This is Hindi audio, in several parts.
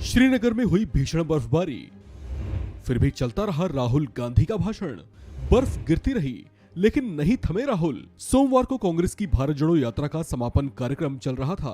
श्रीनगर में हुई भीषण बर्फबारी, फिर भी चलता रहा राहुल गांधी का भाषण। बर्फ गिरती रही लेकिन नहीं थमे राहुल। सोमवार को कांग्रेस की भारत जोड़ो यात्रा का समापन कार्यक्रम चल रहा था।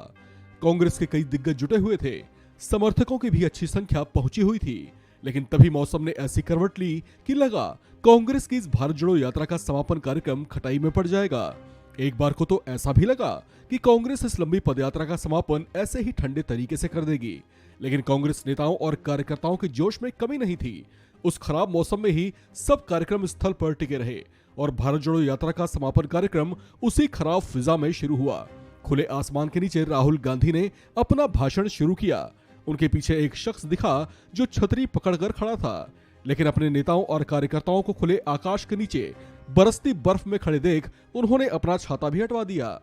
कांग्रेस के कई दिग्गज जुटे हुए थे, समर्थकों की भी अच्छी संख्या पहुंची हुई थी। लेकिन तभी मौसम ने ऐसी करवट ली कि लगा कांग्रेस की इस भारत जोड़ो यात्रा का समापन कार्यक्रम खटाई में पड़ जाएगा। एक बार को तो ऐसा भी लगा कि कांग्रेस इस लंबी पदयात्रा का समापन ऐसे ही ठंडे तरीके से कर देगी। लेकिन कांग्रेस नेताओं और कार्यकर्ताओं के जोश में कमी नहीं थी। उस खराब मौसम में ही सब कार्यक्रम स्थल पर टिके रहे और भारत जोड़ो यात्रा का समापन कार्यक्रम उसी खराब फिजा में शुरू हुआ। खुले आसमान के नीचे राहुल गांधी ने अपना भाषण शुरू किया। उनके पीछे एक शख्स दिखा जो छतरी पकड़कर खड़ा था, लेकिन अपने नेताओं और कार्यकर्ताओं को खुले आकाश के नीचे बरसती बर्फ में खड़े देख उन्होंने अपना छाता भी हटवा दिया।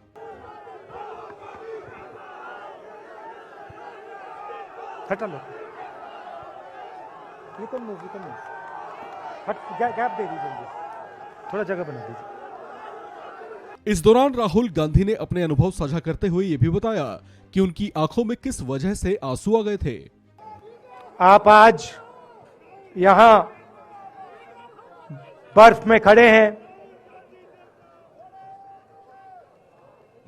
हटा लो, ये कौन हट, गैप दे दीजिए, थोड़ा जगह बना दीजिए। इस दौरान राहुल गांधी ने अपने अनुभव साझा करते हुए ये भी बताया कि उनकी आंखों में किस वजह से आंसू आ गए थे। आप आज यहां बर्फ में खड़े हैं,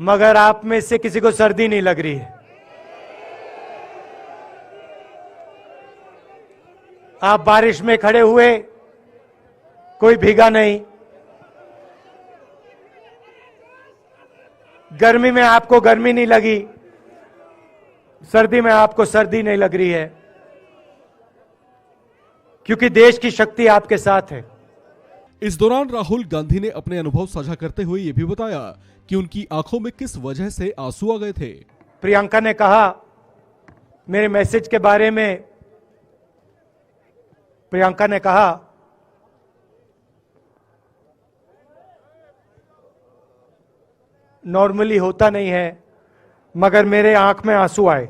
मगर आप में से किसी को सर्दी नहीं लग रही है। आप बारिश में खड़े हुए, कोई भीगा नहीं। गर्मी में आपको गर्मी नहीं लगी, सर्दी में आपको सर्दी नहीं लग रही है, क्योंकि देश की शक्ति आपके साथ है। इस दौरान राहुल गांधी ने अपने अनुभव साझा करते हुए ये भी बताया कि उनकी आंखों में किस वजह से आंसू आ गए थे। प्रियंका ने कहा मेरे मैसेज के बारे में, प्रियंका ने कहा नॉर्मली होता नहीं है, मगर मेरे आंख में आंसू आए।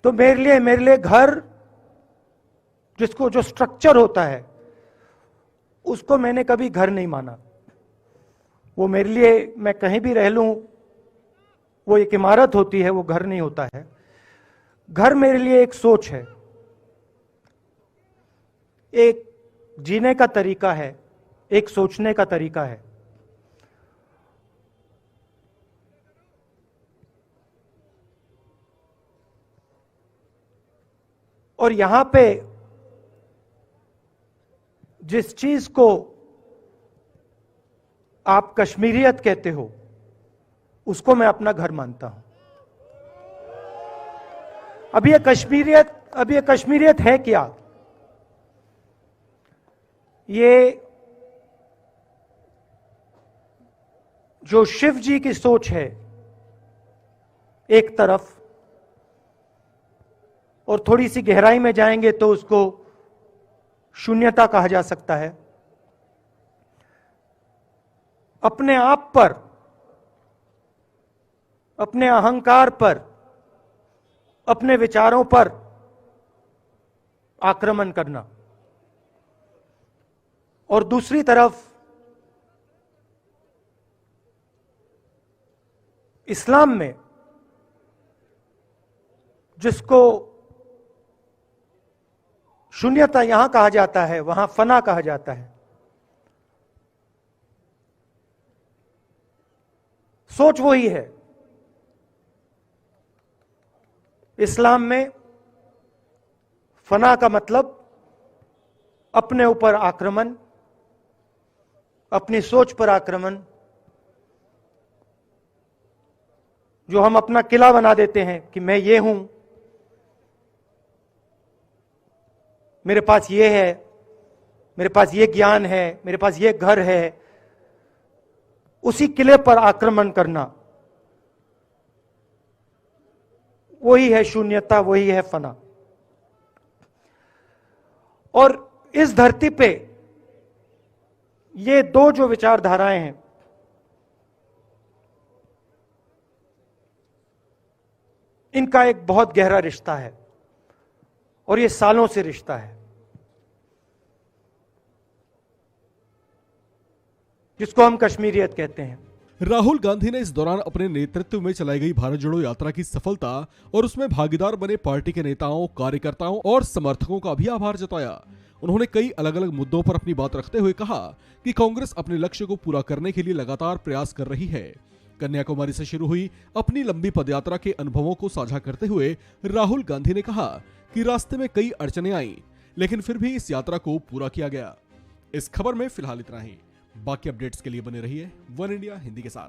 तो मेरे लिए घर, जिसको जो स्ट्रक्चर होता है, उसको मैंने कभी घर नहीं माना। वो मेरे लिए, मैं कहीं भी रह लूं, वो एक इमारत होती है, वो घर नहीं होता है। घर मेरे लिए एक सोच है, एक जीने का तरीका है, एक सोचने का तरीका है। और यहां पे जिस चीज को आप कश्मीरियत कहते हो, उसको मैं अपना घर मानता हूं। अब ये कश्मीरियत है क्या? ये जो शिव जी की सोच है एक तरफ, और थोड़ी सी गहराई में जाएंगे तो उसको शून्यता कहा जा सकता है। अपने आप पर, अपने अहंकार पर, अपने विचारों पर आक्रमण करना, और दूसरी तरफ इस्लाम में जिसको शून्यता यहां कहा जाता है, वहां फना कहा जाता है। सोच वही है। इस्लाम में फना का मतलब अपने ऊपर आक्रमण, अपनी सोच पर आक्रमण, जो हम अपना किला बना देते हैं कि मैं ये हूं, मेरे पास ये है, मेरे पास ये ज्ञान है, मेरे पास ये घर है। उसी किले पर आक्रमण करना, वही है शून्यता, वही है फना। और इस धरती पे ये दो जो विचारधाराएं हैं, इनका एक बहुत गहरा रिश्ता है, और ये सालों से रिश्ता है, जिसको हम कश्मीरियत कहते हैं। राहुल गांधी ने इस दौरान अपने नेतृत्व में चलाई गई भारत जोड़ो यात्रा की सफलता और उसमें भागीदार बने पार्टी के नेताओं, कार्यकर्ताओं और समर्थकों का भी आभार जताया। उन्होंने कई अलग अलग मुद्दों पर अपनी बात रखते हुए कहा कि कांग्रेस अपने लक्ष्य को पूरा करने के लिए लगातार प्रयास कर रही है। कन्याकुमारी से शुरू हुई अपनी लंबी पदयात्रा के अनुभवों को साझा करते हुए राहुल गांधी ने कहा कि रास्ते में कई अड़चनें आईं, लेकिन फिर भी इस यात्रा को पूरा किया गया। इस खबर में फिलहाल इतना ही। बाकी अपडेट्स के लिए बने रहिए वन इंडिया हिंदी के साथ।